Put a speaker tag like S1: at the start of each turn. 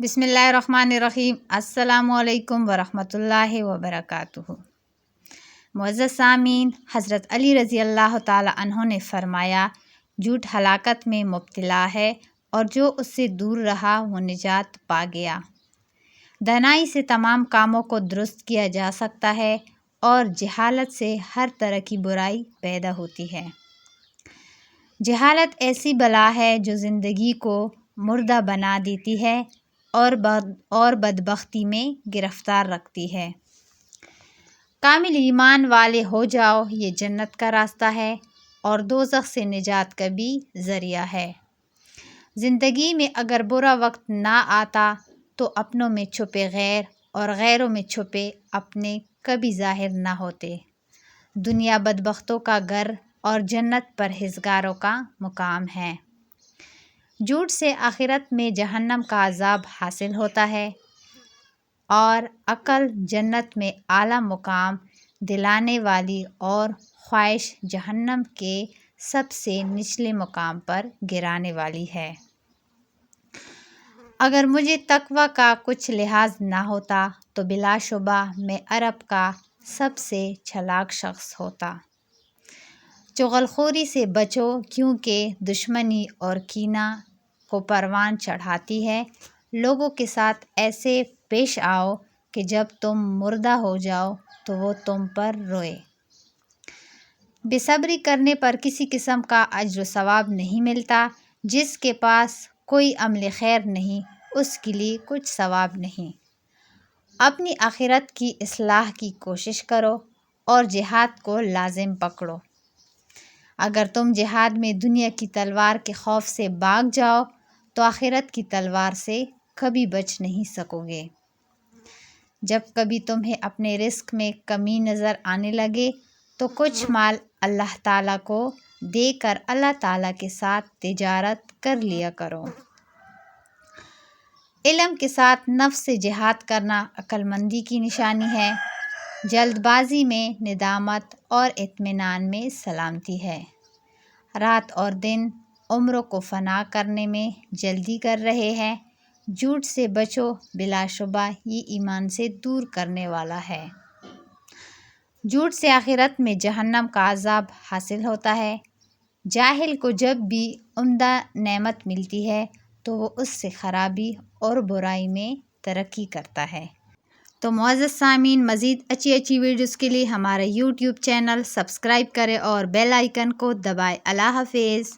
S1: بسم اللہ الرحمن الرحیم۔ السلام علیکم ورحمۃ اللہ وبرکاتہ۔ معزز سامعین، حضرت علی رضی اللہ تعالی عنہ نے فرمایا، جھوٹ ہلاکت میں مبتلا ہے اور جو اس سے دور رہا وہ نجات پا گیا۔ دانائی سے تمام کاموں کو درست کیا جا سکتا ہے اور جہالت سے ہر طرح کی برائی پیدا ہوتی ہے۔ جہالت ایسی بلا ہے جو زندگی کو مردہ بنا دیتی ہے اور بدبختی میں گرفتار رکھتی ہے۔ کامل ایمان والے ہو جاؤ، یہ جنت کا راستہ ہے اور دوزخ سے نجات کا بھی ذریعہ ہے۔ زندگی میں اگر برا وقت نہ آتا تو اپنوں میں چھپے غیر اور غیروں میں چھپے اپنے کبھی ظاہر نہ ہوتے۔ دنیا بدبختوں کا گھر اور جنت پرہیزگاروں کا مقام ہے۔ جھوٹ سے آخرت میں جہنم کا عذاب حاصل ہوتا ہے اور عقل جنت میں اعلیٰ مقام دلانے والی اور خواہش جہنم کے سب سے نچلے مقام پر گرانے والی ہے۔ اگر مجھے تقویٰ کا کچھ لحاظ نہ ہوتا تو بلا شبہ میں عرب کا سب سے چالاک شخص ہوتا۔ چغل خوری سے بچو، کیونکہ دشمنی اور کینہ کو پروان چڑھاتی ہے۔ لوگوں کے ساتھ ایسے پیش آؤ کہ جب تم مردہ ہو جاؤ تو وہ تم پر روئے۔ بے صبری کرنے پر کسی قسم کا اجر و ثواب نہیں ملتا۔ جس کے پاس کوئی عمل خیر نہیں، اس کے لیے کچھ ثواب نہیں۔ اپنی آخرت کی اصلاح کی کوشش کرو اور جہاد کو لازم پکڑو۔ اگر تم جہاد میں دنیا کی تلوار کے خوف سے بھاگ جاؤ تو آخرت کی تلوار سے کبھی بچ نہیں سکو گے۔ جب کبھی تمہیں اپنے رزق میں کمی نظر آنے لگے تو کچھ مال اللہ تعالیٰ کو دے کر اللہ تعالیٰ کے ساتھ تجارت کر لیا کرو۔ علم کے ساتھ نفس سے جہاد کرنا عقل مندی کی نشانی ہے۔ جلد بازی میں ندامت اور اطمینان میں سلامتی ہے۔ رات اور دن عمروں کو فنا کرنے میں جلدی کر رہے ہیں۔ جھوٹ سے بچو، بلا شبہ یہ ایمان سے دور کرنے والا ہے۔ جھوٹ سے آخرت میں جہنم کا عذاب حاصل ہوتا ہے۔ جاہل کو جب بھی عمدہ نعمت ملتی ہے تو وہ اس سے خرابی اور برائی میں ترقی کرتا ہے۔ تو معزز سامعین، مزید اچھی ویڈیوز کے لیے ہمارا یوٹیوب چینل سبسکرائب کریں اور بیل آئیکن کو دبائیں۔ اللہ حافظ۔